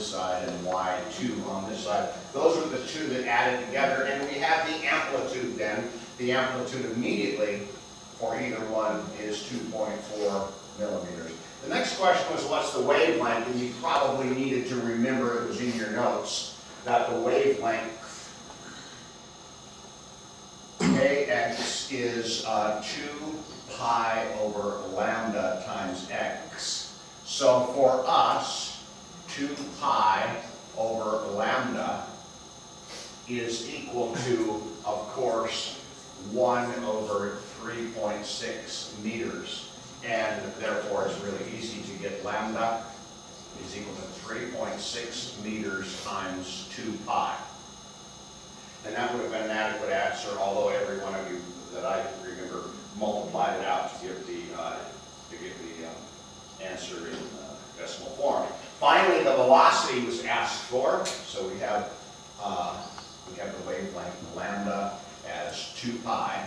this side and y2 on this side. Those are the two that added together, and we have the amplitude then. The amplitude immediately for either one is 2.4 millimeters. The next question was, what's the wavelength? And you probably needed to remember, it was in your notes, that the wavelength kx is 2 pi over lambda times x. So for us, 2 pi over lambda is equal to, of course, 1 over 3.6 meters. And therefore, it's really easy to get lambda is equal to 3.6 meters times 2 pi. And that would have been an adequate answer, although every one of you that I remember multiplied it out to give the answer in decimal form. Finally, the velocity was asked for, so we have the wavelength lambda as 2 pi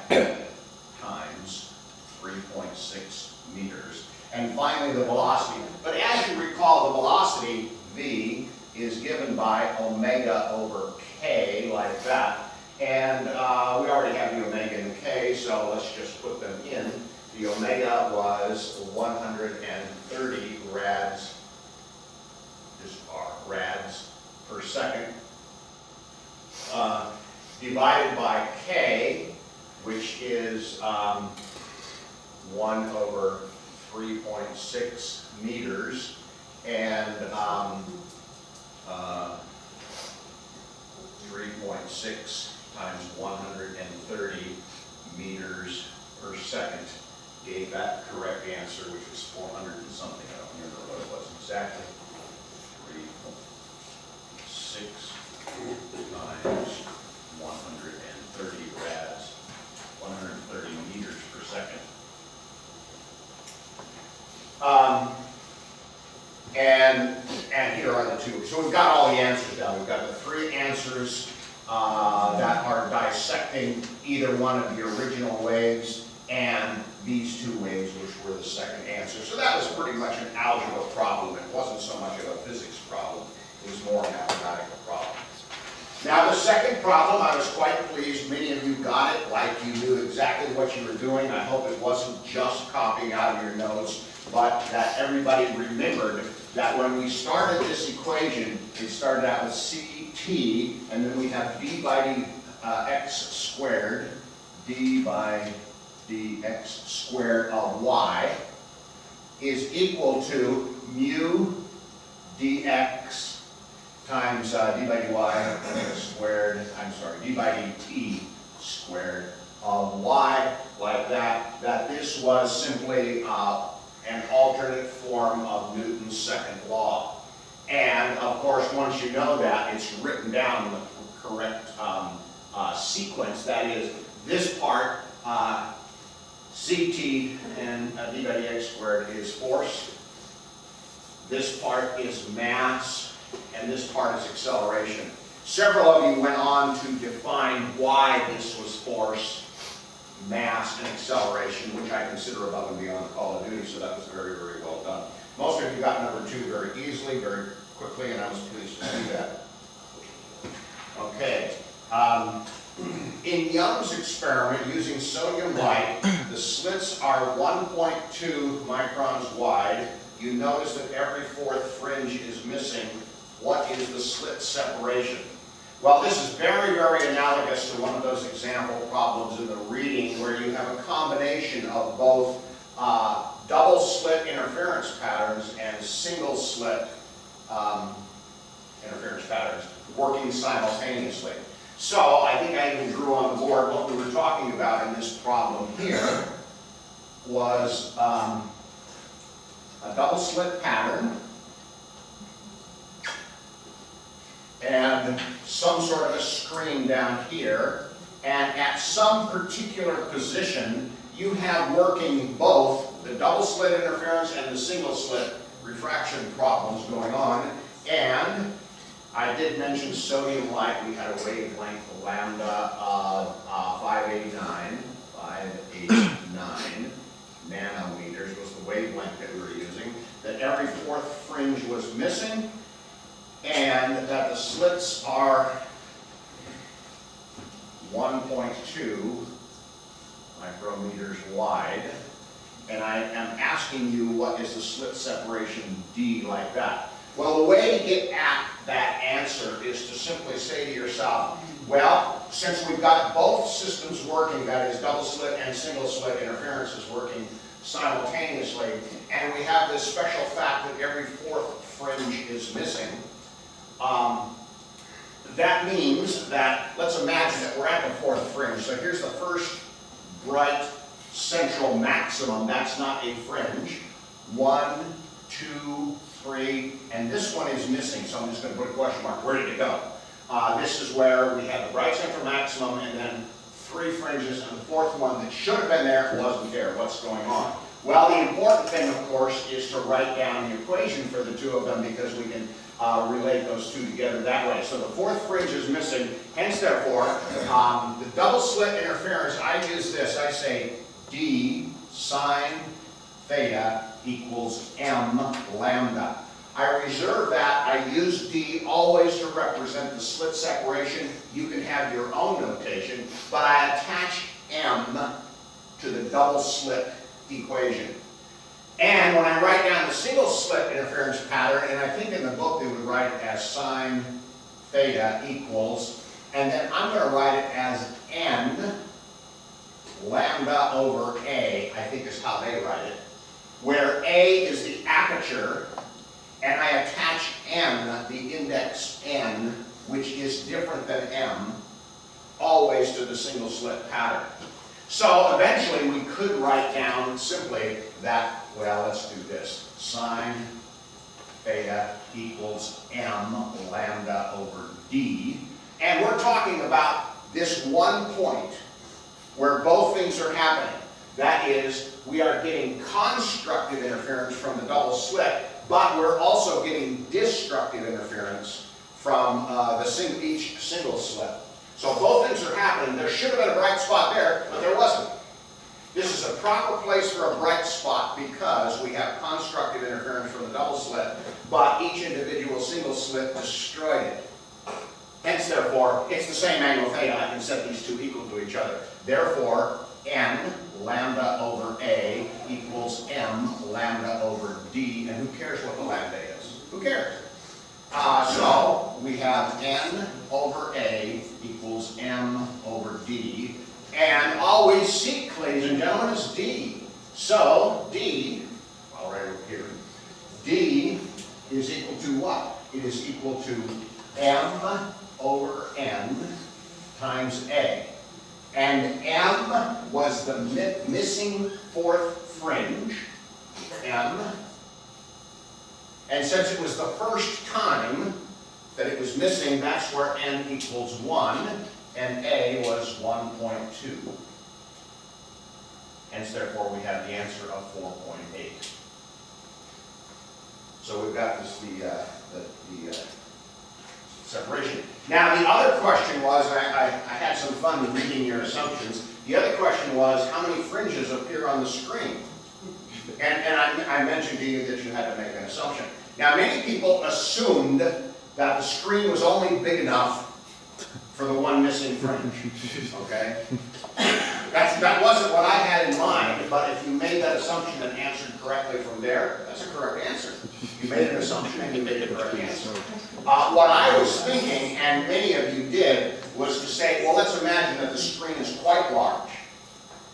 times 3.6 meters. And finally, the velocity. But as you recall, the velocity v is given by omega over k, like that. And we already have the omega and the k, so let's just put them in. The omega was 130 rads, just rads per second, divided by k, which is 1 over 3.6 meters, and 3.6 times 130 meters per second gave that correct answer, which was 400 and something. I don't remember what it was exactly. 3.6 times 130 rads, 130 meters per second. And here are the two. So we've got all the answers down. We've got the 3 answers that are dissecting either one of the original waves and these 2 waves, which were the second answer. So that was pretty much an algebra problem. It wasn't so much of a physics problem. It was more a mathematical problem. Now the second problem, I was quite pleased. Many of you got it, like you knew exactly what you were doing. I hope it wasn't just copying out of your notes, but that everybody remembered that when we started this equation, it started out with ct, and then we have d by dx squared, d by dx squared of y is equal to mu dx times d by dy squared, d by dt squared of y, like that, that this was simply an alternate form of Newton's second law. And of course, once you know that, it's written down in the correct sequence. That is, this part, ct and d by dx squared is force. This part is mass, and this part is acceleration. Several of you went on to define why this was force, mass, and acceleration, which I consider above and beyond the Call of Duty, so that was very, very well done. Most of you got number 2 very easily, very quickly, and I was pleased to see that. Okay. In Young's experiment using sodium light, the slits are 1.2 microns wide. You notice that every 4th fringe is missing. What is the slit separation? Well, this is very, very analogous to one of those example problems in the reading where you have a combination of both double slit interference patterns and single slit interference patterns working simultaneously. So I think I even drew on the board what we were talking about in this problem here was a double slit pattern and some sort of a screen down here, and at some particular position you have working both the double slit interference and the single slit refraction problems going on. And I did mention sodium light. We had a wavelength lambda of 589 nanometers was the wavelength that we were using, that every 4th fringe was missing. and that the slits are 1.2 micrometers wide, and I am asking you what is the slit separation D like that. Well, the way to get at that answer is to simply say to yourself, well, since we've got both systems working, that is double slit and single slit interferences working simultaneously, and we have this special fact that every fourth fringe is missing, that means that, let's imagine that we're at the fourth fringe. So here's the first bright central maximum. That's not a fringe. 1, 2, 3, and this one is missing, so I'm just going to put a question mark. Where did it go? This is where we have the bright central maximum and then 3 fringes, and the fourth one that should have been there wasn't there. What's going on? Well, the important thing, of course, is to write down the equation for the two of them, because we can relate those two together that way. So the fourth fringe is missing, hence therefore, the double slit interference, I use this, I say D sine theta equals M lambda. I reserve that, I use D always to represent the slit separation. You can have your own notation, but I attach M to the double slit equation. And when I write down the single slit interference pattern, and I think in the book they would write it as sine theta equals, and then I'm going to write it as N lambda over A, I think is how they write it, where A is the aperture, and I attach N, the index N, which is different than M, always to the single slit pattern. So eventually we could write down simply that, well, let's do this, sine theta equals M lambda over D, and we're talking about this one point where both things are happening. That is, we are getting constructive interference from the double slit, but we're also getting destructive interference from each single slit. So both things are happening. There should have been a bright spot there, but there wasn't. This is a proper place for a bright spot because we have constructive interference from the double slit, but each individual single slit destroyed it. Hence, therefore, it's the same angle theta. I can set these two equal to each other. Therefore, N lambda over A equals M lambda over D, and who cares what the lambda is? Who cares? So we have N over A equals M over D, and all we seek, ladies and gentlemen, is D. So D, already here, D is equal to what? It is equal to M over N times A. And M was the missing fourth fringe, M. And since it was the first time that it was missing, that's where N equals 1, and A was 1.2. Hence, therefore, we have the answer of 4.8. So we've got this, the separation. Now, the other question was, I had some fun reading your assumptions. The other question was, how many fringes appear on the screen? And I mentioned to you that you had to make an assumption. Now, many people assumed that the screen was only big enough for the one missing fringe, okay? That wasn't what I had in mind, but if you made that assumption and answered correctly from there, that's a correct answer. You made an assumption and you made a correct answer. What I was thinking, and many of you did, was to say, well, let's imagine that the screen is quite large.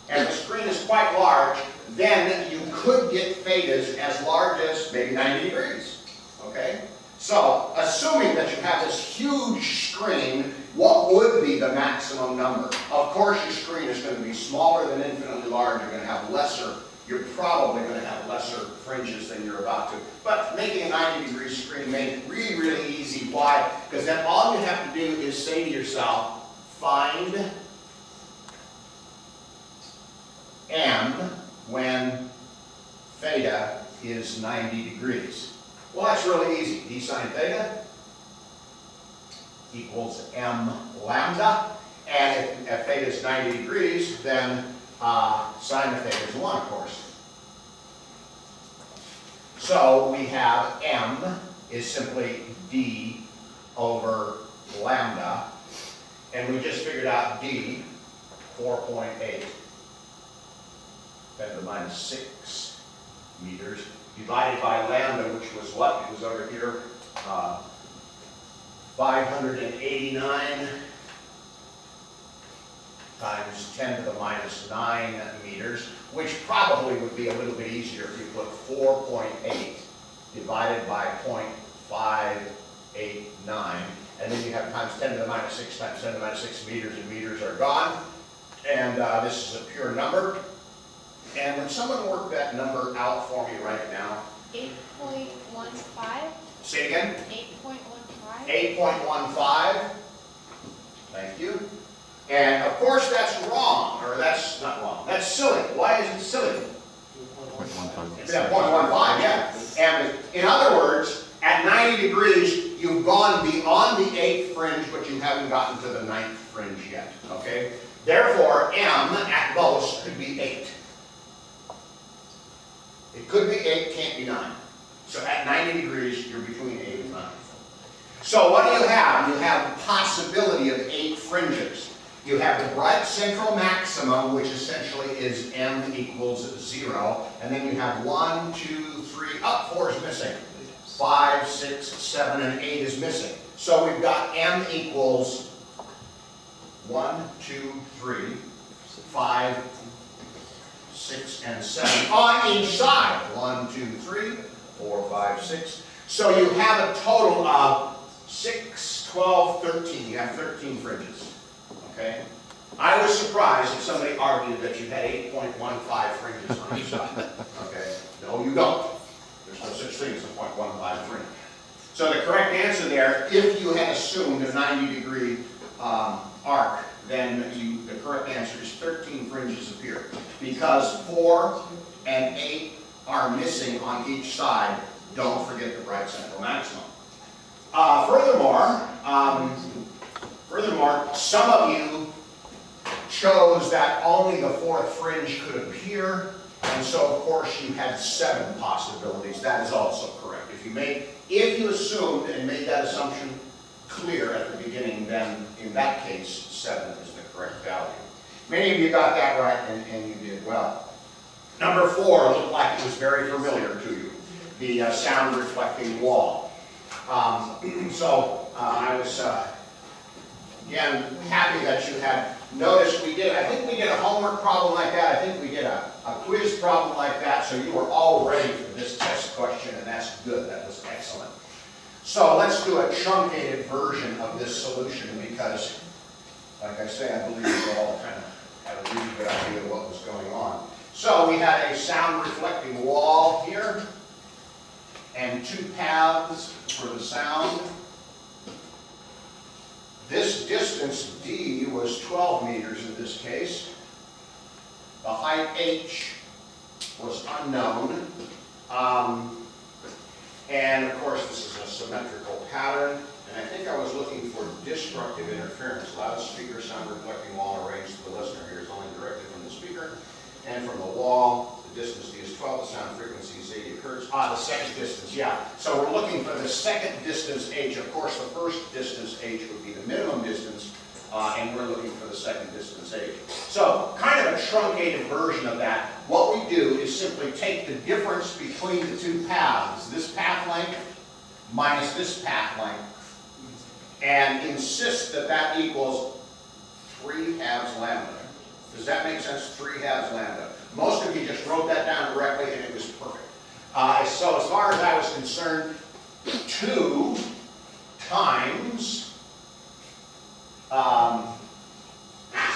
And if the screen is quite large, then you could get thetas as large as maybe 90 degrees, okay? So, assuming that you have this huge screen, what would be the maximum number? Of course, your screen is going to be smaller than infinitely large. You're going to have lesser, you're probably going to have lesser fringes than you're about to. But making a 90-degree screen made it really, really easy. Why? Because then all you have to do is say to yourself, find M when theta is 90 degrees. Well, that's really easy. D sine theta equals M lambda. And if theta is 90 degrees, then sine of theta is 1, of course. So we have M is simply D over lambda, and we just figured out d, 4.8, 10 to the minus 6 meters, divided by lambda, which was what? It was over here, 589 times 10 to the minus 9 meters, which probably would be a little bit easier if you put 4.8 divided by 0.589, and then you have times 10 to the minus 6 times 10 to the minus 6 meters, and meters are gone. And this is a pure number. And when someone work that number out for me right now. 8.15. Say it again. 8.15. 8.15. Thank you. And of course that's wrong, or that's not wrong. That's silly. Why is it silly? 0.15. Yeah, 0.15, yeah. And in other words, at 90 degrees, you've gone beyond the 8th fringe, but you haven't gotten to the 9th fringe yet, okay? Therefore, m at most could be 8. It could be 8, can't be 9. So at 90 degrees, you're between 8 and 9. So what do you have? You have possibility of 8 fringes. You have the bright central maximum, which essentially is m equals 0. And then you have 1, 2, 3, 4 is missing. 5, 6, 7, and 8 is missing. So we've got m equals 1, 2, 3, 5, 6, and 7 on each side. 1, 2, 3, 4, 5, 6. So you have a total of 6, 12, 13. You have 13 fringes. Okay? I was surprised if somebody argued that you had 8.15 fringes on each side. Okay? No, you don't. There's no such thing as a 0.15 fringe. So the correct answer there, if you had assumed a 90-degree arc, then the correct answer is 13 fringes appear. Because 4 and 8 are missing on each side. Don't forget the bright central maximum. Furthermore, some of you chose that only the 4th fringe could appear, and so of course you had 7 possibilities. That is also correct. If you assumed and made that assumption clear at the beginning, then in that case 7 is the correct value. Many of you got that right, and you did well. Number 4 looked like it was very familiar to you, the sound reflecting wall. I was again happy that you had noticed I think we did a homework problem like that. I think we did a quiz problem like that, so you were all ready for this test question, and that's good. That was excellent. So let's do a truncated version of this solution because, like I say, I believe we all kind of had a really good idea of what was going on. So we had a sound reflecting wall here, and 2 paths for the sound. This distance d was 12 meters in this case. The height h was unknown. And of course this is a symmetrical pattern. And I think I was looking for destructive interference. Loudspeaker sound reflecting wall arranged to the listener here is only directed from the speaker and from the wall. The distance d is 12, the sound frequency is 80 hertz. The second distance, yeah. So we're looking for the second distance h. Of course, the first distance h would be the minimum distance, and we're looking for the second distance h. So, kind of a truncated version of that. What we do is simply take the difference between the 2 paths, this path length minus this path length, and insist that that equals 3 halves lambda. Does that make sense? 3 halves lambda. Most of you just wrote that down directly and it was perfect. So as far as I was concerned, 2 times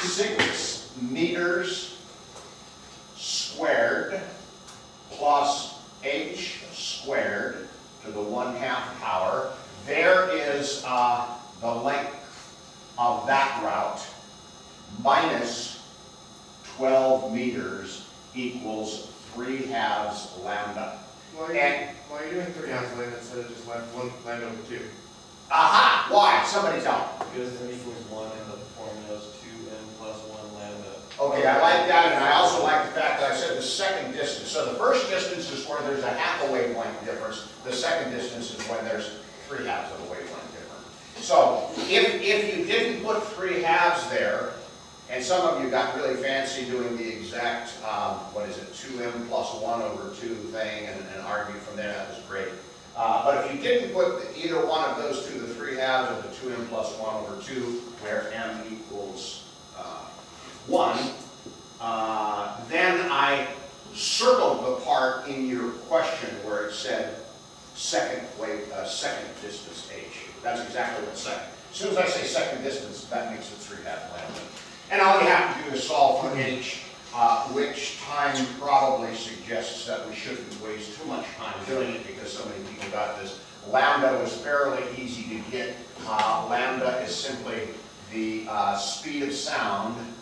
6 meters squared plus h squared to the 1/2 power. There is the length of that route minus 12 meters equals 3 halves lambda. Why are you doing 3 halves lambda instead of just 1 lambda over 2? Aha! Why? Somebody tell me. Because m equals 1 and the formula is 2m plus 1 lambda. Okay, I like that, and I also like the fact that I said the second distance. So the first distance is where there's a half a wavelength difference. The second distance is when there's 3 halves of a wavelength difference. So if you didn't put 3/2 there, and some of you got really fancy doing the exact, 2m plus 1 over 2 thing and argued from there, that was great. But if you didn't put either one of those two, the 3/2 or the 2m plus 1 over 2, where m equals 1, then I circled the part in your question where it said second distance h. That's exactly what second. As soon as I say second distance, that makes it 3/2 lambda. And all you have to do is solve for h, which time probably suggests that we shouldn't waste too much time doing it because so many people got this. Lambda was fairly easy to get. Lambda is simply the speed of sound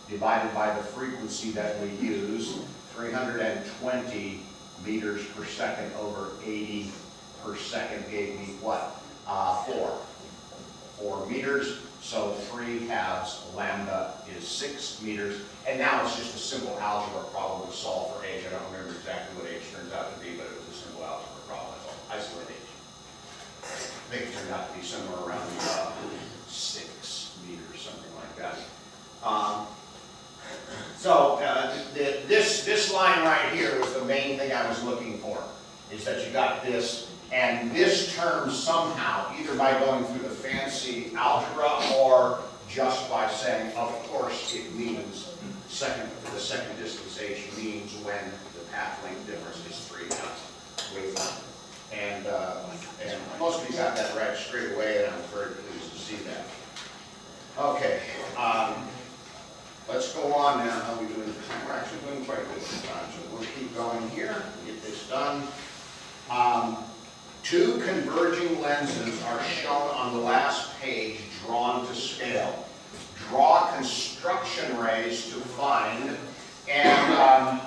divided by the frequency that we use. 320 meters per second over 80 per second gave me what? 4 meters. So 3/2 lambda is 6 meters. And now it's just a simple algebra problem to solve for h. I don't remember exactly what h turns out to be, but it was a simple algebra problem. That's all. Isolate h. I think it turned out to be somewhere around 6 meters, something like that. This line right here was the main thing I was looking for, is that you got this, and this term somehow, either by going through the fancy algebra or just by saying, of course, it means the second distance h means when the path length difference is 3/2 wavelength. And most of you got that right straight away, and I'm very pleased to see that. Okay. Let's go on now. How are we doing this time? We're actually doing quite good this time, so we'll keep going here, get this done. 2 converging lenses are shown on the last page, drawn to scale. Draw construction rays to find, and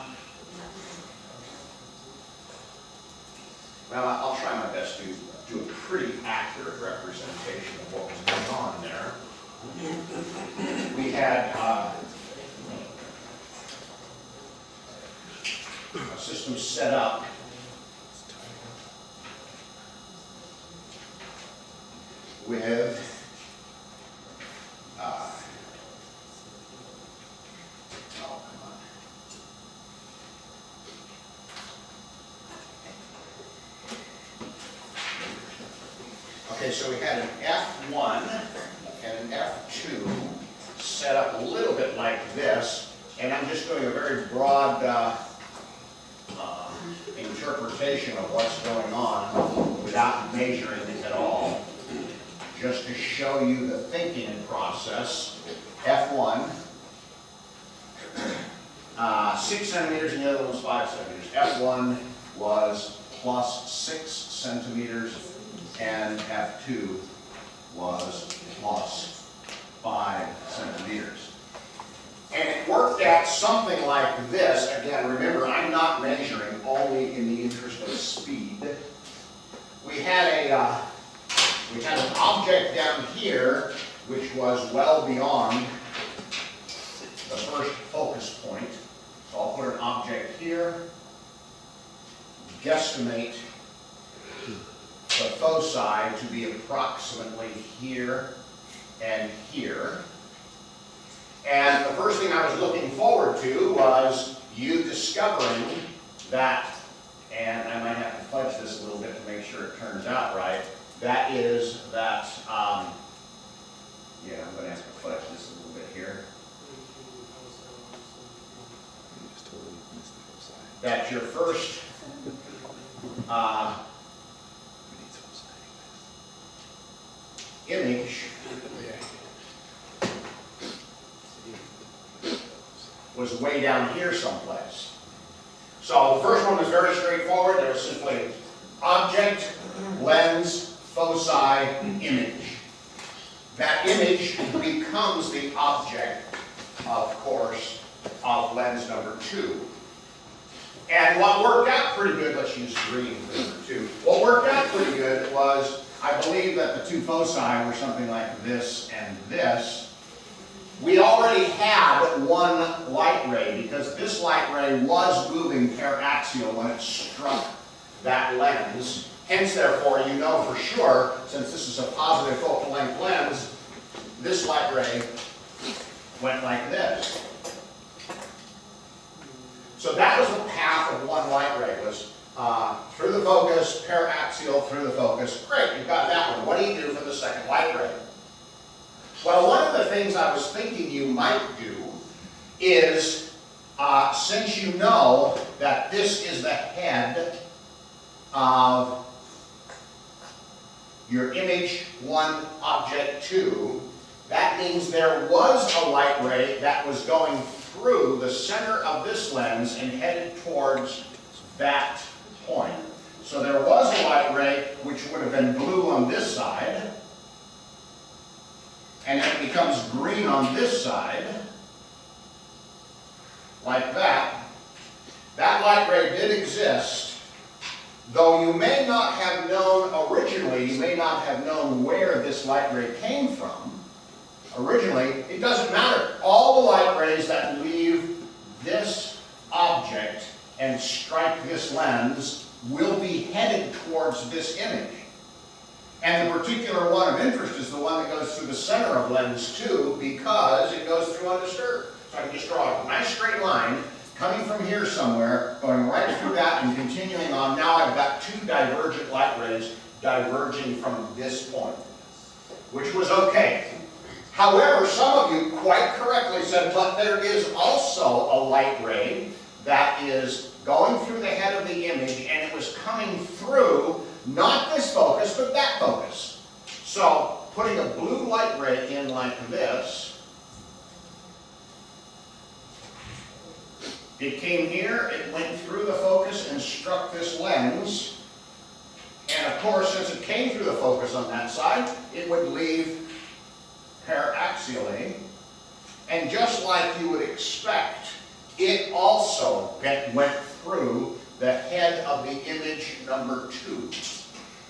well, I'll try my best to do a pretty accurate representation of what was going on there. We had a system set up with okay, so we had an F1 and an F2 set up a little bit like this, and I'm just doing a very broad interpretation of what's going on without measuring it at all, just to show you the thinking process. F1, 6 centimeters, and the other one was 5 centimeters. F1 was plus 6 centimeters, and F2 was plus 5 centimeters. And it worked out something like this. Again, remember, I'm not measuring, only in the interest of speed. We had an object down here which was well beyond the first focus point. So I'll put an object here, guesstimate the foci to be approximately here and here. And the first thing I was looking forward to was you discovering that, and I might have to fudge this a little bit to make sure it turns out right, that is that, yeah, I'm going to have to fudge this a little bit here. That your first image was way down here someplace. So the first one was very straightforward. There was simply object, lens, foci, image. That image becomes the object, of course, of lens number 2. And what worked out pretty good, let's use green for number 2. What worked out pretty good was, I believe that the 2 foci were something like this and this. We already had one light ray because this light ray was moving paraxial when it struck that lens. Hence, therefore, you know for sure, since this is a positive focal length lens, this light ray went like this. So that was the path of one light ray, was through the focus, paraxial through the focus. Great, you've got that one. What do you do for the second light ray? Well, one of the things I was thinking you might do is, since you know that this is the head of your image 1, object 2, that means there was a light ray that was going through the center of this lens and headed towards that point. So there was a light ray which would have been blue on this side, and then it becomes green on this side, like that. That light ray did exist, though you may not have known originally, you may not have known where this light ray came from. Originally, it doesn't matter. All the light rays that leave this object and strike this lens will be headed towards this image. And the particular one of interest is the one that goes through the center of lens 2 because it goes through undisturbed. So I can just draw a nice straight line coming from here somewhere, going right through that and continuing on. Now I've got 2 divergent light rays diverging from this point, which was okay. However, some of you quite correctly said, but there is also a light ray that is going through the head of the image, and it was coming through not this focus, but that focus. So, putting a blue light ray in like this, it came here, it went through the focus and struck this lens, and of course, since it came through the focus on that side, it would leave paraxially, and just like you would expect, it also went through the head of the image number 2.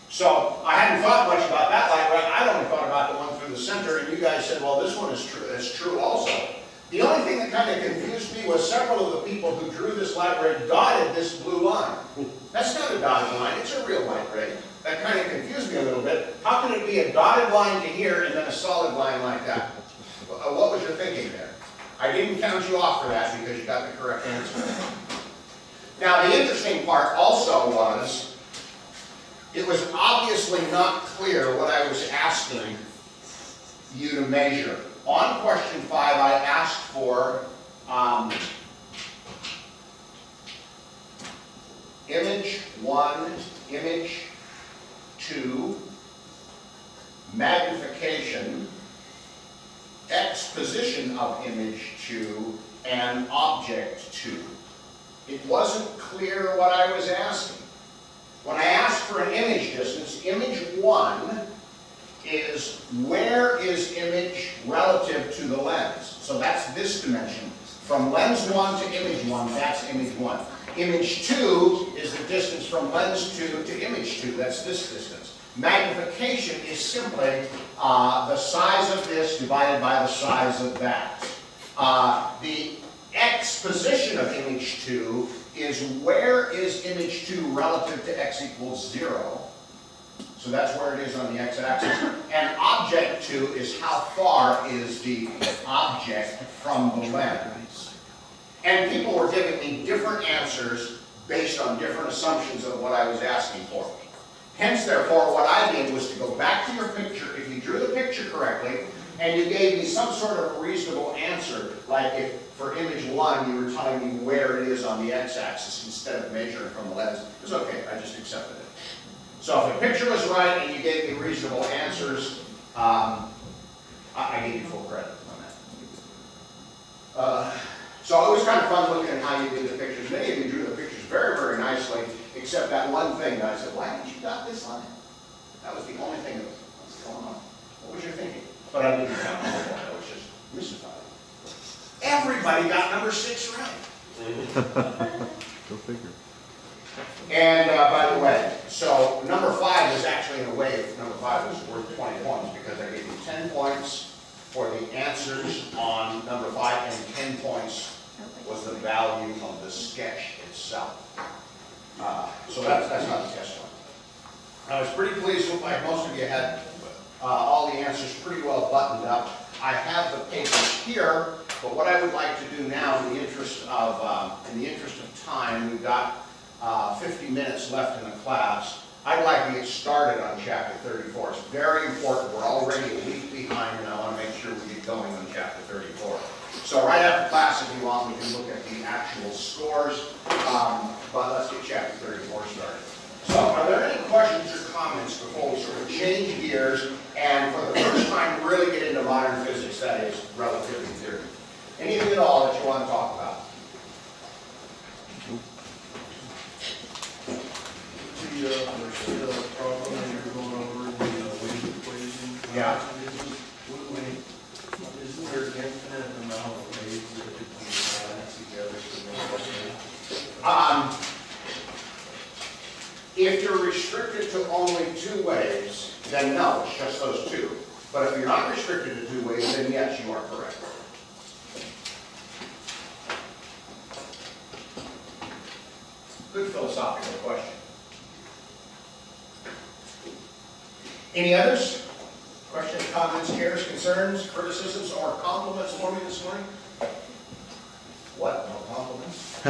So I hadn't thought much about that light ray. I'd only thought about the one through the center, and you guys said, well, this one is true. It's true also. The only thing that kind of confused me was several of the people who drew this light ray dotted this blue line. That's not a dotted line. It's a real light ray. That kind of confused me a little bit. How can it be a dotted line to here and then a solid line like that? What was your thinking there? I didn't count you off for that because you got the correct answer. Now, the interesting part also was, it was obviously not clear what I was asking you to measure. On question 5, I asked for image 1, image 2, magnification, exposition of image 2, and object 2. It wasn't clear what I was asking. When I asked for an image distance, image 1 is where is image relative to the lens. So that's this dimension. From lens 1 to image 1, that's image 1. Image 2 is the distance from lens 2 to image 2, that's this distance. Magnification is simply the size of this divided by the size of that. The exposition of image 2 is where is image 2 relative to x equals 0. So that's where it is on the x-axis. And object 2 is how far is the object from the lens. And people were giving me different answers based on different assumptions of what I was asking for. Hence, therefore, what I did was to go back to your picture. If you drew the picture correctly, and you gave me some sort of reasonable answer, like if for image 1 you were telling me where it is on the x-axis instead of measuring from the lens, it was okay, I just accepted it. So if the picture was right and you gave me reasonable answers, I gave you full credit on that. So it was kind of fun looking at how you did the pictures. Many of you drew the pictures very, very nicely, except that one thing that I said, why haven't you got this on it? That was the only thing that was going on. What was your thinking? But I didn't count all of that. I was just mystified. Everybody got number 6 right. Go figure. And by the way, so number 5 is actually in a way, number 5 is worth 20 points because I gave you 10 points for the answers on number 5 and 10 points was the value of the sketch itself. So that's not the test one. I was pretty pleased, looked like most of you had all the answers pretty well buttoned up. I have the papers here, but what I would like to do now, in the interest of time, we've got 50 minutes left in the class. I'd like to get started on chapter 34. It's very important. We're already a week behind, and I want to make sure we get going on chapter 34. So right after class, if you want, we can look at the actual scores, but let's get chapter 34 started. So are there any questions or comments before we sort of change gears and for the first time really get into modern physics, that is, relativity theory? Anything at all that you want to talk about? The problem that you're going over in the wave equation. Yeah. Isn't there an infinite amount of waves that could be added together to make a wave? If you're restricted to only 2 waves, then no, it's just those 2. But if you're not restricted to 2 waves, then yes, you are correct. Good philosophical question. Any others? Questions, comments, cares, concerns, criticisms, or compliments for me this morning? What? No compliments?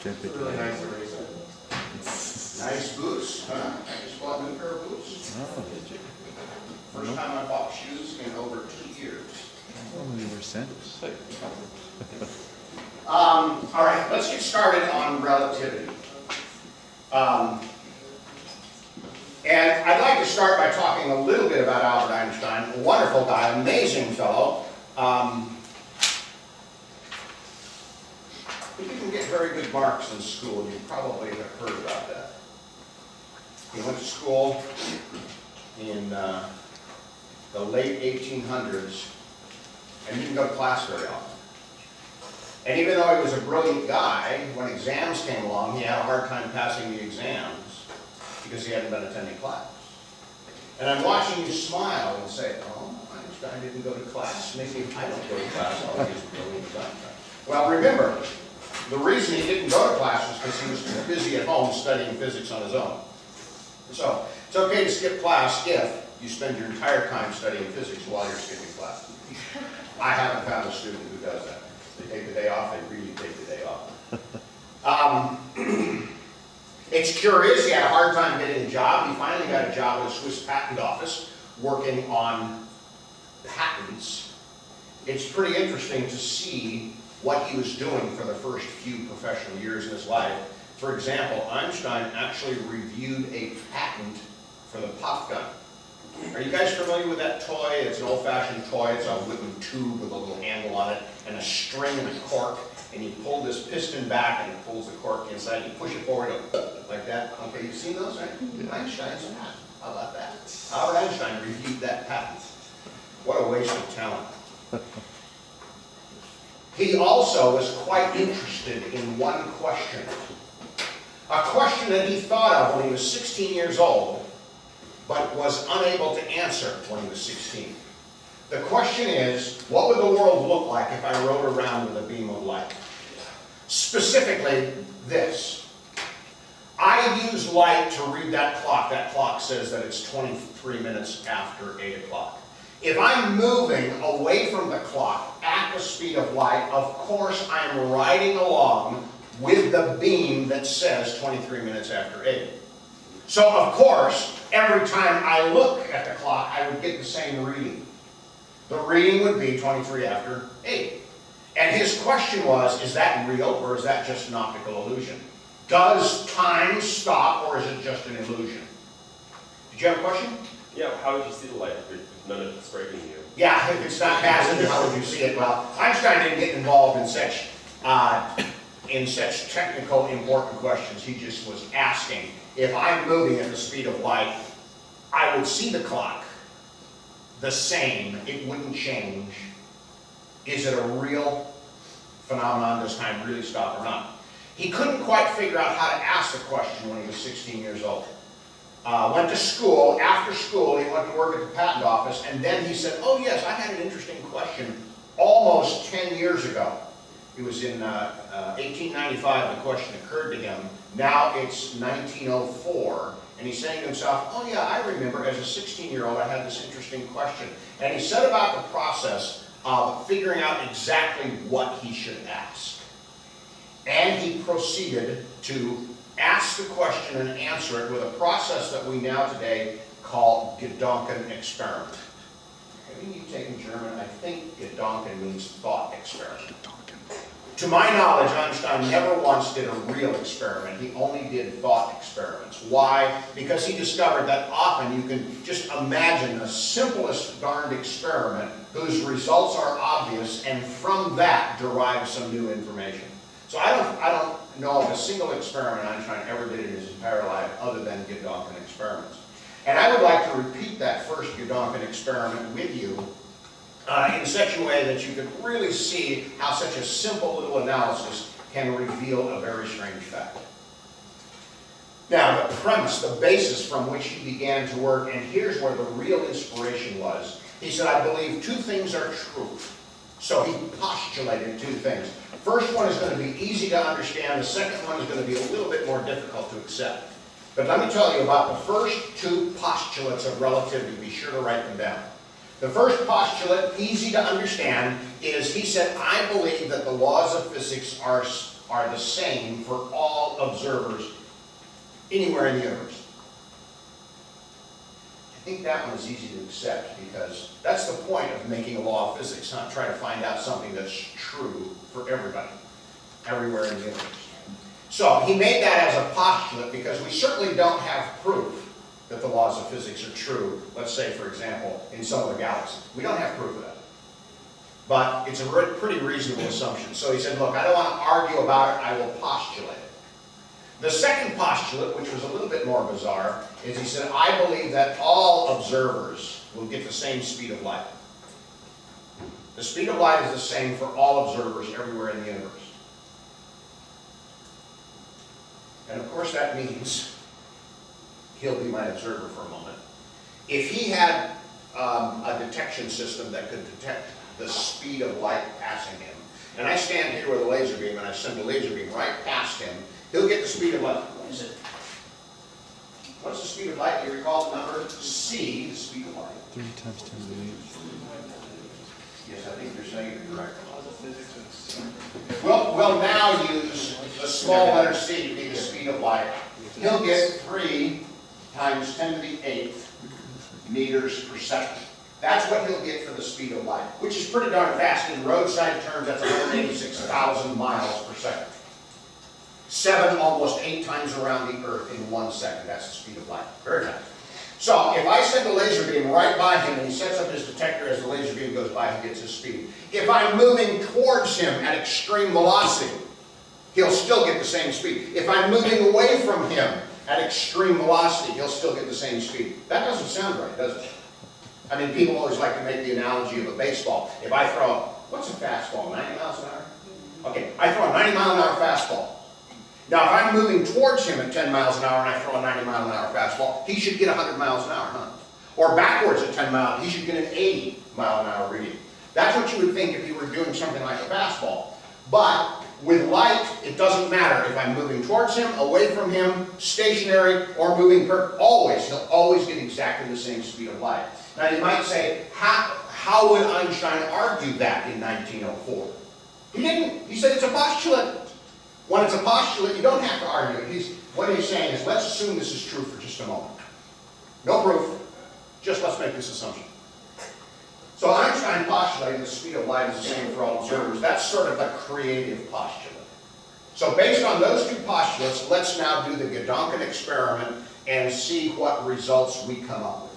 Can't pick Really it. nice eraser. Nice boots, huh? I just bought a new pair of boots. Oh, did you? First time I bought shoes in over 2 years. Oh, you were sent. All right, let's get started on relativity. And I'd like to start by talking a little bit about Albert Einstein, a wonderful guy, amazing fellow. He didn't get very good marks in school. You probably have heard about that. He went to school in the late 1800s and didn't go to class very often. And even though he was a brilliant guy, when exams came along, he had a hard time passing the exams because he hadn't been attending class. And I'm watching you smile and say, oh, Einstein didn't go to class. Maybe if I don't go to class, I'll be as brilliant as Einstein. Well, remember, the reason he didn't go to class was because he was too busy at home studying physics on his own. So, it's okay to skip class if you spend your entire time studying physics while you're skipping class. I haven't found a student who does that. They take the day off, they really take the day off. It's curious, he had a hard time getting a job. He finally got a job at a Swiss patent office working on patents. It's pretty interesting to see what he was doing for the first few professional years in his life. For example, Einstein actually reviewed a patent for the pop gun. Are you guys familiar with that toy? It's an old-fashioned toy. It's a wooden tube with a little handle on it and a string and a cork. And you pull this piston back and it pulls the cork inside. You push it forward like that. Okay, you've seen those, right? Yeah. Einstein's patent. How about that? Albert Einstein reviewed that patent. What a waste of talent. He also was quite interested in one question. A question that he thought of when he was 16 years old, but was unable to answer when he was 16. The question is, what would the world look like if I rode around with a beam of light? Specifically, this. I use light to read that clock. That clock says that it's 23 minutes after 8 o'clock. If I'm moving away from the clock at the speed of light, of course I am riding along with the beam that says 23 minutes after 8. So of course, every time I look at the clock, I would get the same reading. The reading would be 23 after 8. And his question was, is that real or is that just an optical illusion? Does time stop or is it just an illusion? Did you have a question? Yeah, how would you see the light if none of it's striking you? Yeah, if it's not passing, how would you see it? Well, Einstein didn't get involved in such technical, important questions. He just was asking, if I'm moving at the speed of light, I would see the clock the same. It wouldn't change. Is it a real phenomenon? Does time really stop or not? He couldn't quite figure out how to ask the question when he was 16 years old. Went to school. After school, he went to work at the patent office, and then he said, oh yes, I had an interesting question almost 10 years ago. He was in 1895, the question occurred to him. Now it's 1904, and he's saying to himself, oh yeah, I remember as a 16-year-old I had this interesting question. And he set about the process of figuring out exactly what he should ask. And he proceeded to ask the question and answer it with a process that we now today call Gedanken experiment. Maybe you've taken German. I think Gedanken means thought experiment. To my knowledge, Einstein never once did a real experiment. He only did thought experiments. Why? Because he discovered that often you can just imagine the simplest darned experiment whose results are obvious, and from that derive some new information. So I don't know of a single experiment Einstein ever did in his entire life other than Gedanken experiments. And I would like to repeat that first Gedanken experiment with you in such a way that you can really see how such a simple little analysis can reveal a very strange fact. Now, the premise, the basis from which he began to work, and here's where the real inspiration was. He said, I believe two things are true. So he postulated two things. First one is going to be easy to understand. The second one is going to be a little bit more difficult to accept. But let me tell you about the first two postulates of relativity. Be sure to write them down. The first postulate, easy to understand, is he said, I believe that the laws of physics are the same for all observers anywhere in the universe. I think that one is easy to accept because that's the point of making a law of physics, not try to find out something that's true for everybody, everywhere in the universe. So he made that as a postulate because we certainly don't have proof that the laws of physics are true, let's say, for example, in some other galaxies. We don't have proof of that. But it's a pretty reasonable assumption. So he said, look, I don't want to argue about it, I will postulate it. The second postulate, which was a little bit more bizarre, is he said, I believe that all observers will get the same speed of light. The speed of light is the same for all observers everywhere in the universe. And of course that means, he'll be my observer for a moment, if he had a detection system that could detect the speed of light passing him, and I stand here with a laser beam and I send a laser beam right past him, he'll get the speed of light. What is it? What's the speed of light? Do you recall the number? C, the speed of light. 3 times 10 to the 8. Yes, I think you're saying it correct. We'll now use the small letter c to be the speed of light. He'll get 3 times 10 to the 8th meters per second. That's what he'll get for the speed of light, which is pretty darn fast. In roadside terms, that's 186,000 miles per second. 7, almost 8 times around the Earth in 1 second. That's the speed of light. Very fast. So if I send a laser beam right by him and he sets up his detector as the laser beam goes by, he gets his speed. If I'm moving towards him at extreme velocity, he'll still get the same speed. If I'm moving away from him at extreme velocity, he'll still get the same speed. That doesn't sound right, does it? I mean, people always like to make the analogy of a baseball. If I throw, what's a fastball, 90 miles an hour? Okay, I throw a 90 mile an hour fastball. Now, if I'm moving towards him at 10 miles an hour and I throw a 90 mile an hour fastball, he should get 100 miles an hour, huh? Or backwards at 10 miles, he should get an 80 mile an hour reading. That's what you would think if you were doing something like a fastball. But with light, it doesn't matter if I'm moving towards him, away from him, stationary, or moving always. He'll always get exactly the same speed of light. Now, you might say, how would Einstein argue that in 1904? He didn't. He said it's a postulate. When it's a postulate, you don't have to argue. What he's saying is, let's assume this is true for just a moment. No proof, just let's make this assumption. So Einstein postulated the speed of light is the same for all observers. That's sort of a creative postulate. So based on those two postulates, let's now do the Gedanken experiment and see what results we come up with.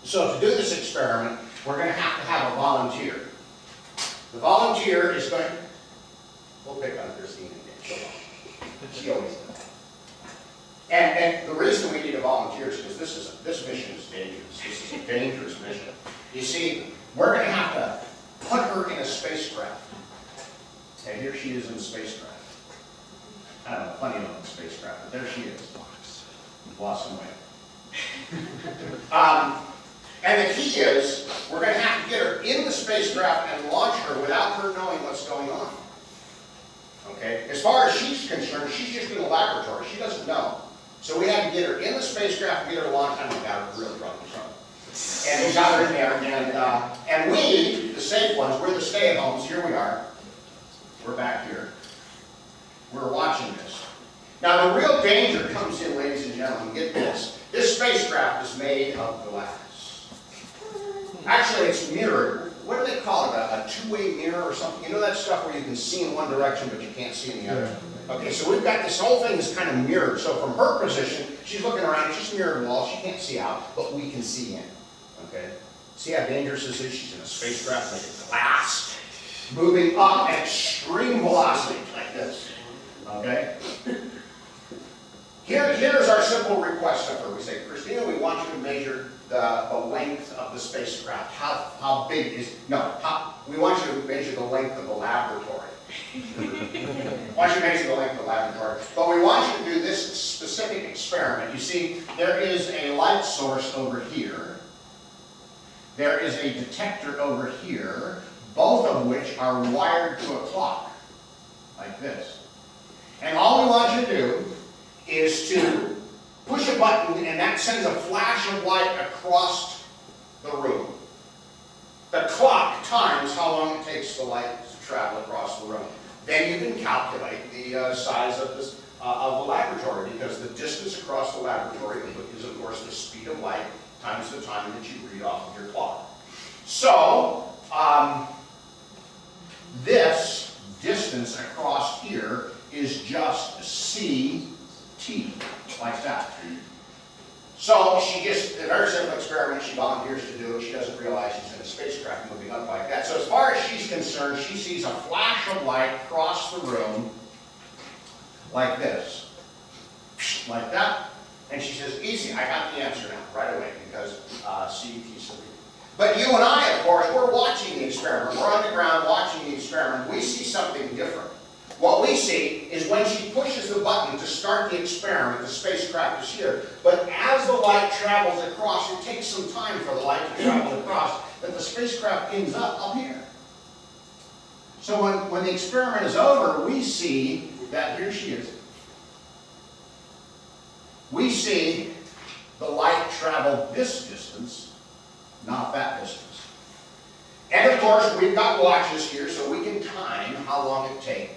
So to do this experiment, we're going to have a volunteer. The volunteer is going to... We'll pick on Christine again. She always does. And the reason we need a volunteer is because this mission is dangerous. This is a dangerous mission. You see, we're going to have to put her in a spacecraft. And here she is in the spacecraft. I don't know, funny looking spacecraft, but there she is. Lost some weight. And the key is, we're going to have to get her in the spacecraft and launch her without her knowing what's going on. Okay? As far as she's concerned, she's just in the laboratory. She doesn't know. So we had to get her in the spacecraft and get her a long time ago. Got her really drunk. And we got her in there, and we, the safe ones, we're the stay-at-homes. Here we are. We're back here. We're watching this. Now, the real danger comes in, ladies and gentlemen. Get this. This spacecraft is made of glass. Actually, it's mirrored. What do they call it? A two-way mirror or something? You know that stuff where you can see in one direction, but you can't see in the other? Okay, so we've got this whole thing is kind of mirrored. So from her position, she's looking around, it's just mirrored wall. She can't see out, but we can see in. Okay? See how dangerous this is? She's in a spacecraft made of glass, moving up at extreme velocity, like this. Okay? Here's our simple request of her. We say, Christina, we want you to measure the length of the spacecraft. How big is, no, we want you to measure the length of the laboratory. Why should you measure the length of the laboratory? But we want you to do this specific experiment. You see, there is a light source over here. There is a detector over here, both of which are wired to a clock, like this. And all we want you to do is to push a button, and that sends a flash of light across the room. The clock times how long it takes the light to travel across the room. Then you can calculate the size of the laboratory, because the distance across the laboratory is, of course, the speed of light times the time that you read off of your clock. So, this distance across here is just CT, like that. So she just, a very simple experiment, she volunteers to do it. She doesn't realize she's in a spacecraft moving up like that. So as far as she's concerned, she sees a flash of light across the room like this, like that. And she says, easy, I got the answer now, right away, because CT so. But you and I, of course, we're watching the experiment. We're on the ground watching the experiment. We see something different. What we see is when she pushes the button to start the experiment, the spacecraft is here, but as the light travels across, it takes some time for the light to travel across, that the spacecraft ends up here. So when the experiment is over, we see that, here she is. We see the light travel this distance, not that distance. And of course, we've got watches here, so we can time how long it takes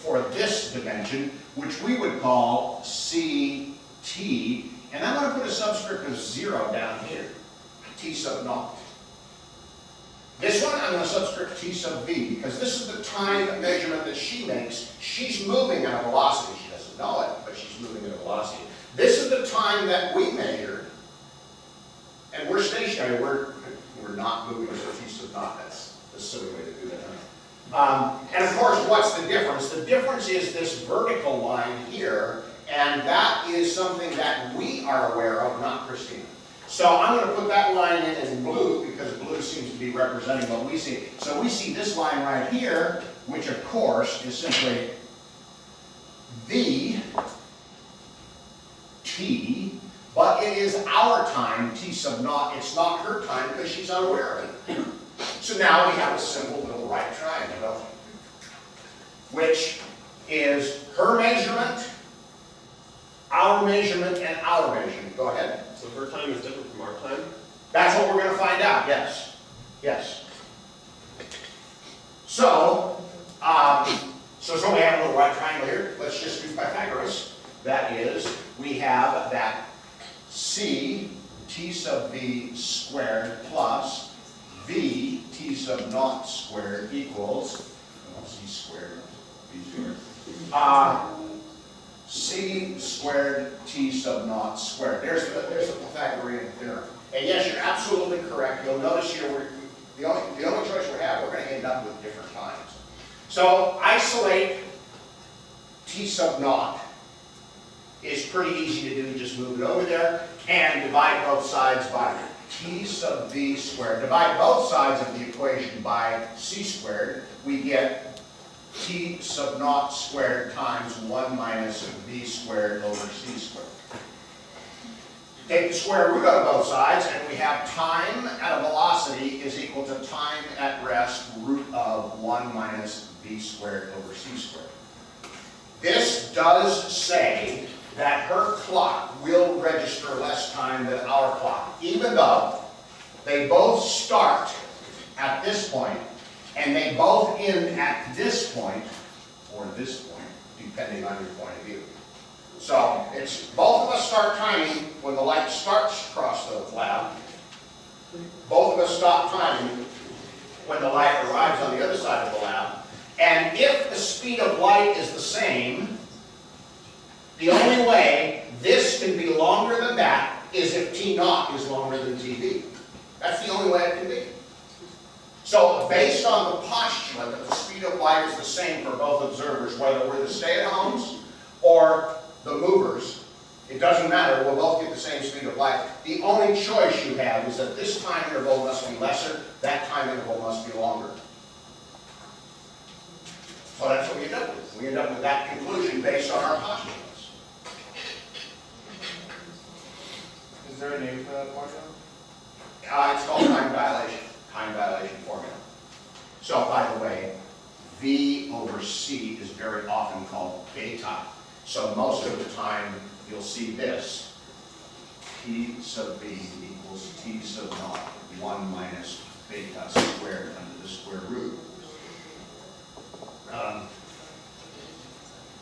for this dimension, which we would call CT, and I'm going to put a subscript of 0 down here, T sub naught. This one I'm going to subscript T sub V, because this is the time measurement that she makes. She's moving at a velocity. She doesn't know it, but she's moving at a velocity. This is the time that we measure, and we're stationary. We're not moving, so T sub naught. That's a silly way to do that. And of course, what's the difference? The difference is this vertical line here, and that is something that we are aware of, not Christina. So I'm going to put that line in blue, because blue seems to be representing what we see. So we see this line right here, which of course is simply V T, but it is our time, T sub naught. It's not her time, because she's unaware of it. So now we have a simple little right triangle, which is her measurement, our measurement, and our measurement. Go ahead. So her time is different from our time? That's what we're going to find out, yes. Yes. So we have a little right triangle here. Let's just do Pythagoras. That is, we have that C T sub V squared plus V T sub naught squared equals, C squared, V squared, C squared T sub naught squared. There's the Pythagorean theorem. And yes, you're absolutely correct. You'll notice here, the only choice we have, we're going to end up with different times. So isolate T sub naught is pretty easy to do. Just move it over there and divide both sides by T sub V squared. Divide both sides of the equation by C squared. We get T sub naught squared times 1 minus V squared over C squared. Take the square root of both sides, and we have time at a velocity is equal to time at rest root of 1 minus v squared over c squared. This does say that her clock will register less time than our clock, even though they both start at this point, and they both end at this point, or this point, depending on your point of view. So, it's both of us start timing when the light starts across the lab. Both of us stop timing when the light arrives on the other side of the lab. And if the speed of light is the same, the only way this can be longer than that is if t naught is longer than tv. That's the only way it can be. So based on the postulate that the speed of light is the same for both observers, whether we're the stay-at-homes or the movers, it doesn't matter, we'll both get the same speed of light. The only choice you have is that this time interval must be lesser, that time interval must be longer. So that's what we end up with. We end up with that conclusion based on our postulates. Is there a name for that formula? It's called time dilation formula. So, by the way, V over C is very often called beta. So most of the time, you'll see this. T sub B equals T sub naught, 1 minus beta squared under the square root.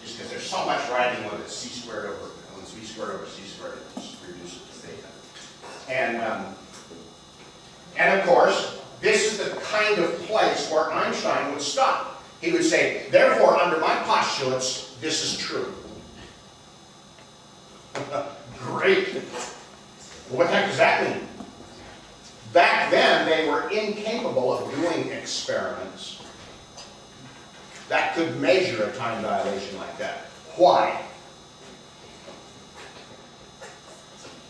Just because there's so much writing when it's C squared over, when it's V squared over C squared, it just reduces to beta. And of course, this is the kind of place where Einstein would stop. He would say, therefore, under my postulates, this is true. Great. What the heck does that mean? Back then, they were incapable of doing experiments that could measure a time dilation like that. Why?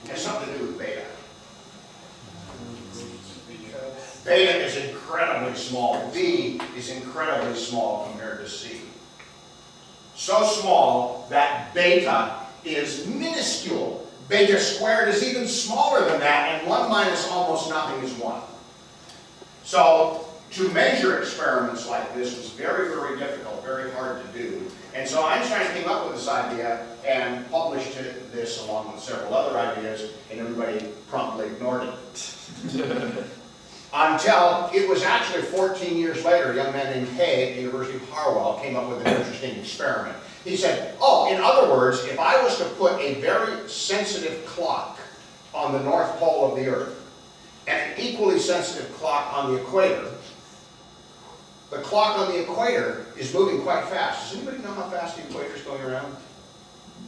It has something to do with beta. Beta is incredibly small. V is incredibly small compared to C. So small that beta is minuscule. Beta squared is even smaller than that, and 1 minus almost nothing is 1. So, to measure experiments like this was very, very difficult, very hard to do. And so Einstein came up with this idea and published this along with several other ideas, and everybody promptly ignored it. Until it was actually 14 years later, a young man named Hay at the University of Harwell came up with an interesting experiment. He said, oh, in other words, if I was to put a very sensitive clock on the North Pole of the Earth and an equally sensitive clock on the equator, the clock on the equator is moving quite fast. Does anybody know how fast the equator is going around?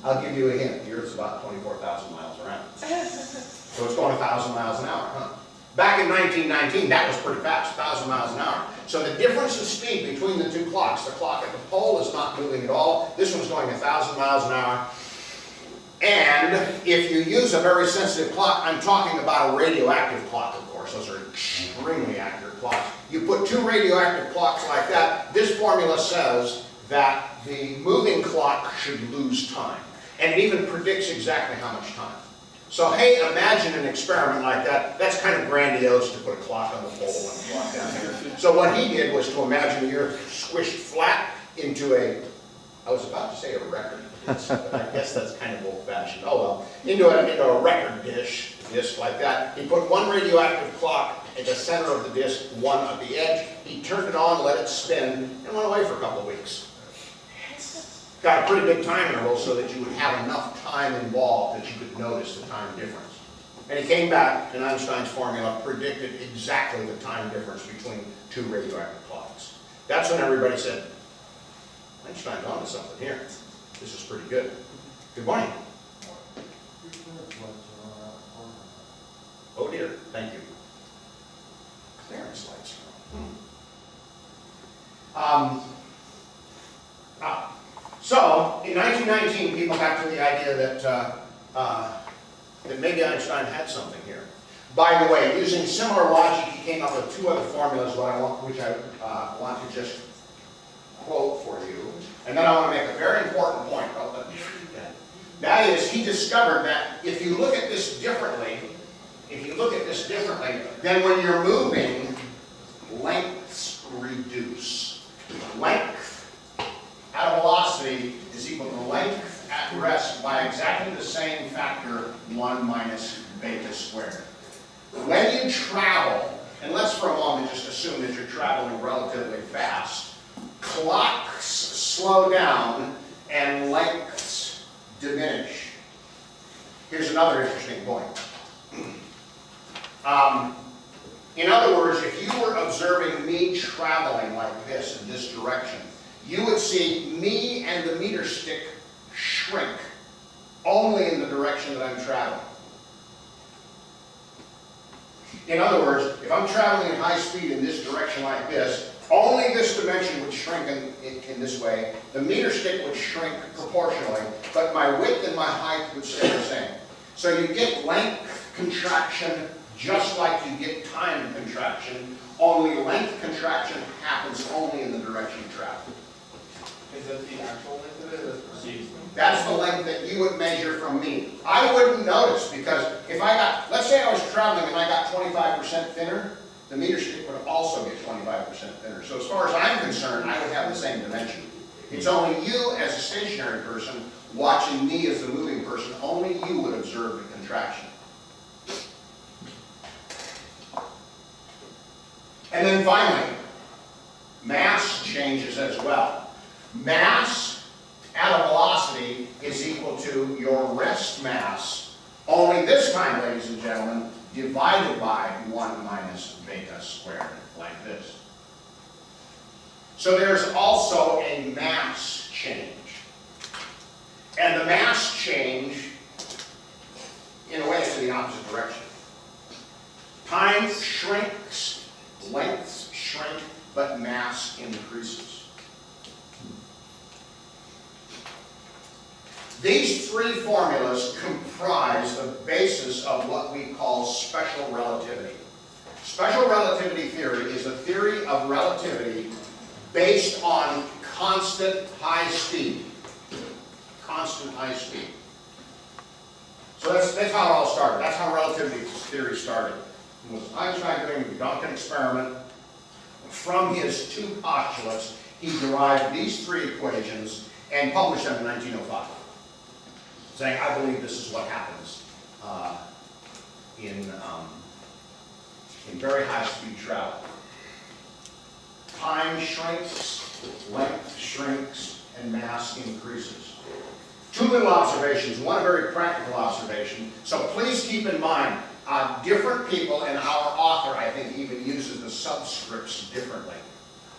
I'll give you a hint. The Earth's about 24,000 miles around. So it's going 1,000 miles an hour, huh? Back in 1919, that was pretty fast, 1,000 miles an hour. So the difference in speed between the two clocks, the clock at the pole is not moving at all. This one's going 1,000 miles an hour. And if you use a very sensitive clock, I'm talking about a radioactive clock, of course. Those are extremely accurate clocks. You put two radioactive clocks like that, this formula says that the moving clock should lose time. And it even predicts exactly how much time. So, hey, imagine an experiment like that. That's kind of grandiose to put a clock on the pole and a clock down here. So what he did was to imagine the Earth squished flat into a, I was about to say a record disc, but I guess that's kind of old-fashioned. Oh well, into a record disc like that. He put one radioactive clock at the center of the disc, one at the edge. He turned it on, let it spin, and went away for a couple of weeks. Got a pretty big time interval so that you would have enough time involved that you could notice the time difference. And he came back, and Einstein's formula predicted exactly the time difference between two radioactive clocks. That's when everybody said, Einstein's onto something here. This is pretty good. Good morning. Oh dear, thank you. Clearance lights. So, in 1919, people got to the idea that maybe Einstein had something here. By the way, using similar logic, he came up with two other formulas, which I want to just quote for you. And then I want to make a very important point. Oh, let me read that. That is, he discovered that if you look at this differently, then when you're moving, lengths reduce. Length at a velocity is equal to length at rest by exactly the same factor, 1 minus beta squared. When you travel, and let's for a moment just assume that you're traveling relatively fast, clocks slow down and lengths diminish. Here's another interesting point. In other words, if you were observing me traveling like this in this direction, you would see me and the meter stick shrink only in the direction that I'm traveling. In other words, if I'm traveling at high speed in this direction like this, only this dimension would shrink in this way. The meter stick would shrink proportionally, but my width and my height would stay the same. So you get length contraction just like you get time contraction, only length contraction happens only in the direction of travel. Is that the actual length of it, or that's perceived? That's the length that you would measure from me. I wouldn't notice, because if I got, let's say I was traveling and I got 25% thinner, the meter stick would also get 25% thinner. So as far as I'm concerned, I would have the same dimension. It's only you as a stationary person watching me as the moving person, only you would observe the contraction. And then finally, mass changes as well. Mass at a velocity is equal to your rest mass, only this time, ladies and gentlemen, divided by 1 minus beta squared, like this. So there's also a mass change. And the mass change, in a way, is in the opposite direction. Time shrinks, lengths shrink, but mass increases. These three formulas comprise the basis of what we call special relativity. Special relativity theory is a theory of relativity based on constant high speed. Constant high speed. So that's how it all started. That's how relativity theory started. It was Einstein doing the Duncan experiment. From his two postulates, he derived these three equations and published them in 1905. Saying, I believe this is what happens in very high-speed travel. Time shrinks, length shrinks, and mass increases. Two little observations, one a very practical observation. So please keep in mind, different people, and our author, I think, even uses the subscripts differently.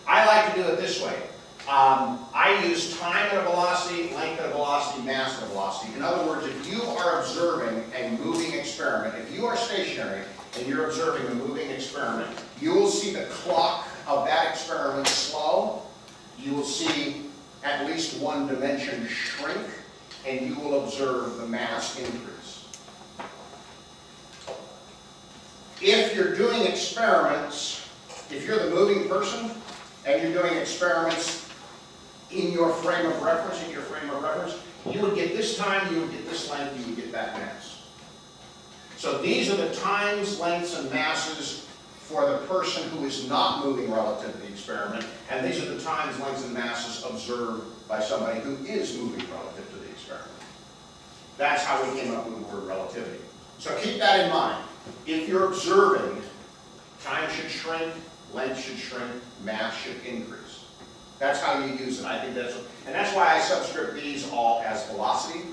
I like to do it this way. I use time at a velocity, length at a velocity, mass at a velocity. In other words, if you are observing a moving experiment, if you are stationary and you're observing a moving experiment, you will see the clock of that experiment slow. You will see at least one dimension shrink, and you will observe the mass increase. If you're doing experiments, if you're the moving person, and you're doing experiments in your frame of reference, you would get this time, you would get this length, you would get that mass. So these are the times, lengths, and masses for the person who is not moving relative to the experiment, and these are the times, lengths, and masses observed by somebody who is moving relative to the experiment. That's how we came up with the word relativity. So keep that in mind. If you're observing, time should shrink, length should shrink, mass should increase. That's how you use it. I think and that's why I subscript these all as velocity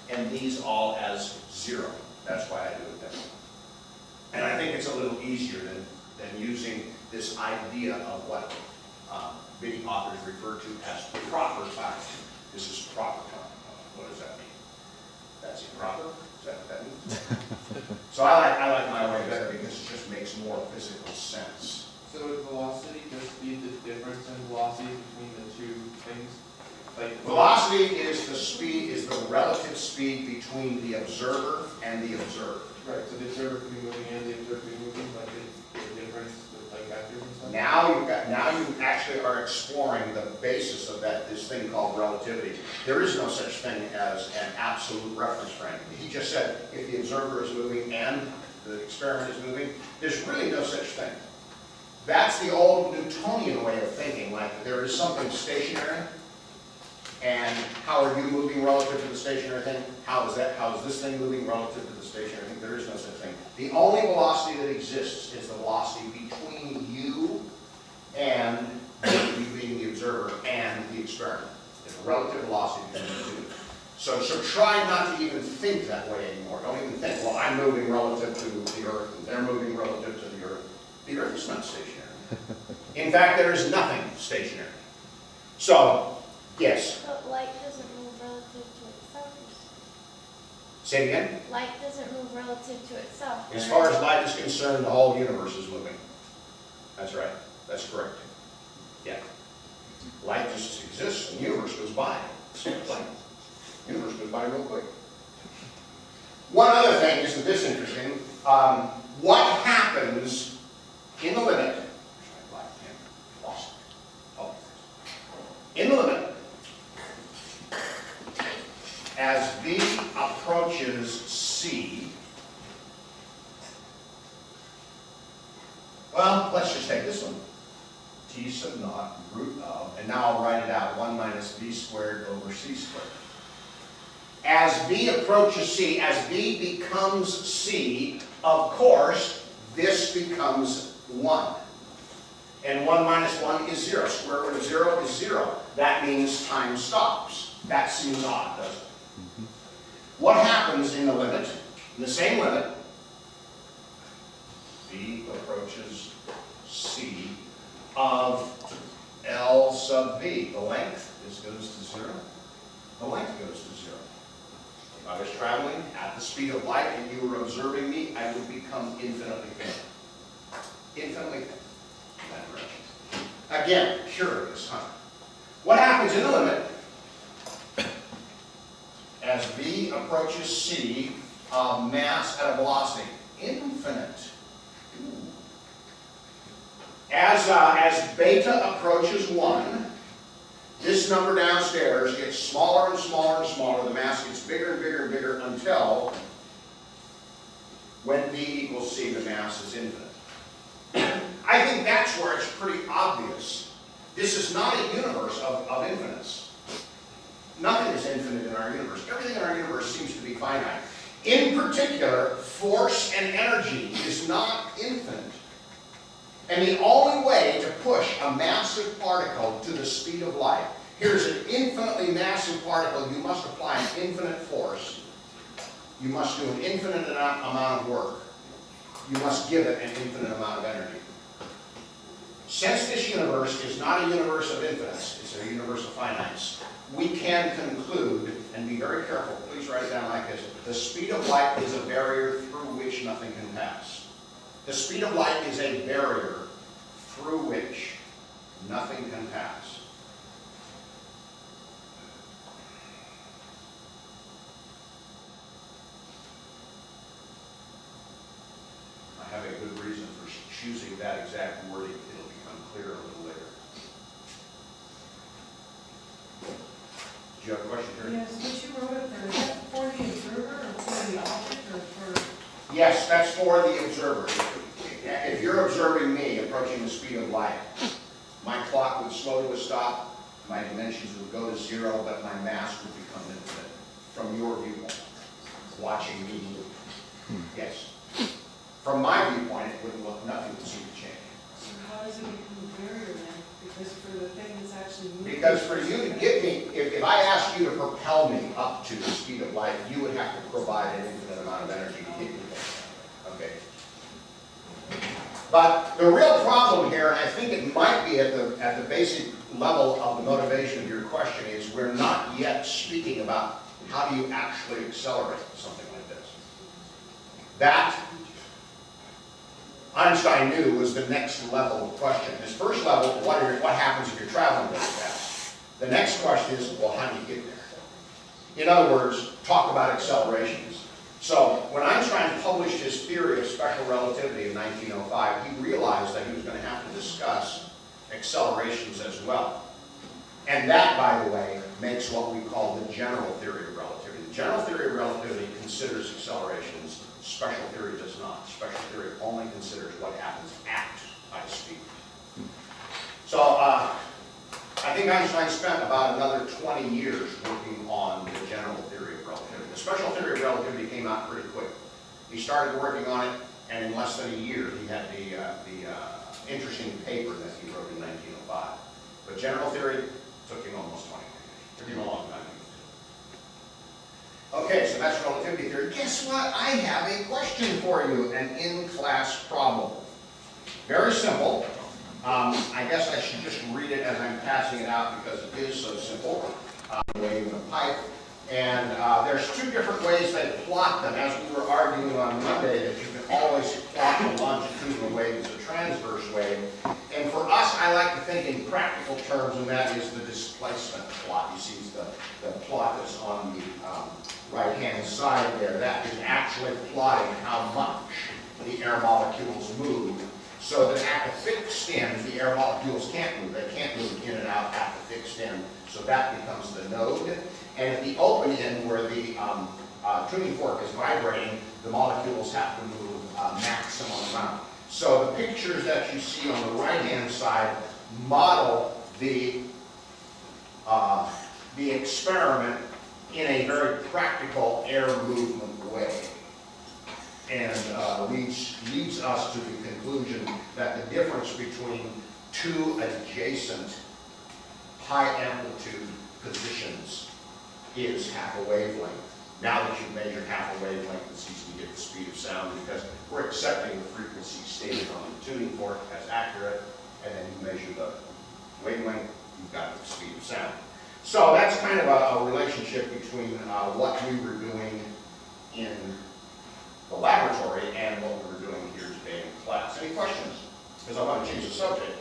and these all as 0. That's why I do it that way. And I think it's a little easier than using this idea of what many authors refer to as proper time. This is proper time. What does that mean? That's improper? Is that what that means? So I like my way better because it just makes more physical sense. So would velocity just be the difference in velocity between the two things? Like, Velocity is the speed, is the relative speed between the observer and the observed. right, so the observer could be moving and the observer could be moving, but the difference with like vectors and stuff? Now you actually are exploring the basis of this thing called relativity. There is no such thing as an absolute reference frame. He just said if the observer is moving and the experiment is moving, there's really no such thing. That's the old Newtonian way of thinking, like there is something stationary, and how are you moving relative to the stationary thing? How is this thing moving relative to the stationary thing? There is no such thing. The only velocity that exists is the velocity between you and you being the observer and the experiment. It's a relative velocity between the two. So try not to even think that way anymore. Don't even think, well, I'm moving relative to the Earth, and they're moving relative to the Earth. The Earth is not stationary. In fact, there is nothing stationary. So, yes. But light doesn't move relative to itself. Say it again. Light doesn't move relative to itself. As far as light is concerned, the whole universe is moving. That's right. That's correct. Yeah. Light just exists, and the universe goes by. It's like, the universe goes by real quick. One other thing, isn't this interesting? What happens in the limit? In the limit, as V approaches C, well, let's just take this one. T sub naught root of, and now I'll write it out, 1 minus V squared over C squared. As V approaches C, as V becomes C, of course, this becomes 1. And 1 minus 1 is 0. Square root of 0 is 0. That means time stops. That seems odd, doesn't it? What happens in the limit, in the same limit, V approaches C of L sub V. The length goes to 0. The length goes to 0. If I was traveling at the speed of light and you were observing me, I would become infinitely thin. Infinitely thin. That direction. Again, curious, huh? What happens in the limit as V approaches C of mass at a velocity? Infinite. Ooh. As beta approaches 1, this number downstairs gets smaller and smaller and smaller. The mass gets bigger and bigger and bigger until when V equals C, the mass is infinite. I think that's where it's pretty obvious. This is not a universe of infinites. Nothing is infinite in our universe. Everything in our universe seems to be finite. In particular, force and energy is not infinite. And the only way to push a massive particle to the speed of light, here's an infinitely massive particle, you must apply an infinite force. You must do an infinite amount of work. You must give it an infinite amount of energy. Since this universe is not a universe of infinites, it's a universe of finites, we can conclude, and be very careful, please write it down like this, the speed of light is a barrier through which nothing can pass. The speed of light is a barrier through which nothing can pass. I have a good reason for choosing that exact wording. It'll become clear a little later. Do you have a question, Terry? Yes, what you wrote up there, is that for the observer or for the object or for? Yes, that's for the observer. If you're observing me approaching the speed of light, my clock would slow to a stop, my dimensions would go to 0, but my mass would become infinite from your viewpoint, watching me move. Yes. From my viewpoint, it wouldn't look, nothing would seem to change. So how does it become a barrier then? Because for the thing that's actually moving. Because for you to get me, if I asked you to propel me up to the speed of light, you would have to provide an infinite amount of energy to get me there. Okay. But the real problem here, and I think it might be at the basic level of the motivation of your question, is we're not yet speaking about how do you actually accelerate something like this. That Einstein knew was the next level of question. His first level, what happens if you're traveling really fast? The next question is, well, how do you get there? In other words, talk about accelerations. So when Einstein published his theory of special relativity in 1905, he realized that he was going to have to discuss accelerations as well. And that, by the way, makes what we call the general theory of relativity. The general theory of relativity considers accelerations. Special theory does not. Special theory only considers what happens at high speed. So I think Einstein spent about another 20 years working on the general theory of relativity. The special theory of relativity came out pretty quick. He started working on it, and in less than a year, he had the interesting paper that he wrote in 1905. But general theory took him almost 20 years. Took him a long time. Okay, so that's relativity theory. Guess what? I have a question for you, an in-class problem. Very simple. I guess I should just read it as I'm passing it out because it is so simple. Waving a pipe. And there's two different ways they plot them. As we were arguing on Monday, that you can always plot the longitudinal wave as a transverse wave. And for us, I like to think in practical terms, and that is the displacement plot. You see the plot that's on the right-hand side there. That is actually plotting how much the air molecules move. So that at the fixed end, the air molecules can't move. They can't move in and out at the fixed end. So that becomes the node. And at the open end, where the tuning fork is vibrating, the molecules have to move maximum amount. So the pictures that you see on the right-hand side model the experiment in a very practical air movement way. And leads us to the conclusion that the difference between two adjacent high amplitude positions is half a wavelength. Now that you've measured half a wavelength, it's easy to get the speed of sound because we're accepting the frequency stated on the tuning fork as accurate, and then you measure the wavelength, you've got the speed of sound. So that's kind of a relationship between what we were doing in the laboratory and what we were doing here today in class. Any questions? Because I want to change the subject,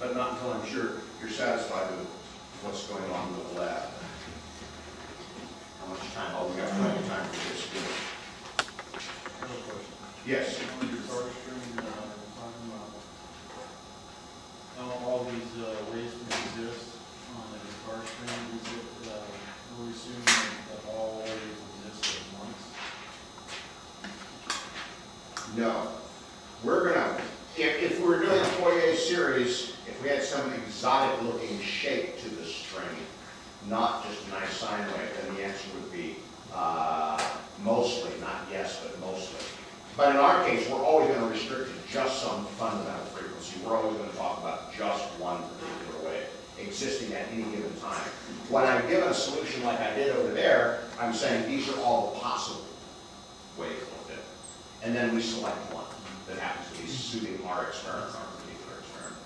but not until I'm sure you're satisfied with what's going on with the lab. How much time? Oh, we got plenty of time for this. Good. I have a question. Yes. On your car string, talking about how all these ways can exist on a car string, is it, we're assuming that all ways exist at once? No. We're gonna, if we're doing a Fourier series, if we had some exotic looking shape to the string, not just a nice sine wave, then the answer would be mostly, not yes, but mostly. But in our case, we're always going to restrict to just some fundamental frequency. We're always going to talk about just one particular wave existing at any given time. When I'm given a solution like I did over there, I'm saying these are all the possible waves of it. And then we select one that happens to be suiting our experiment, our particular experiment.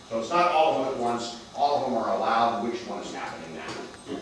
So it's not all of them at once. All of them are allowed. Which one is happening now?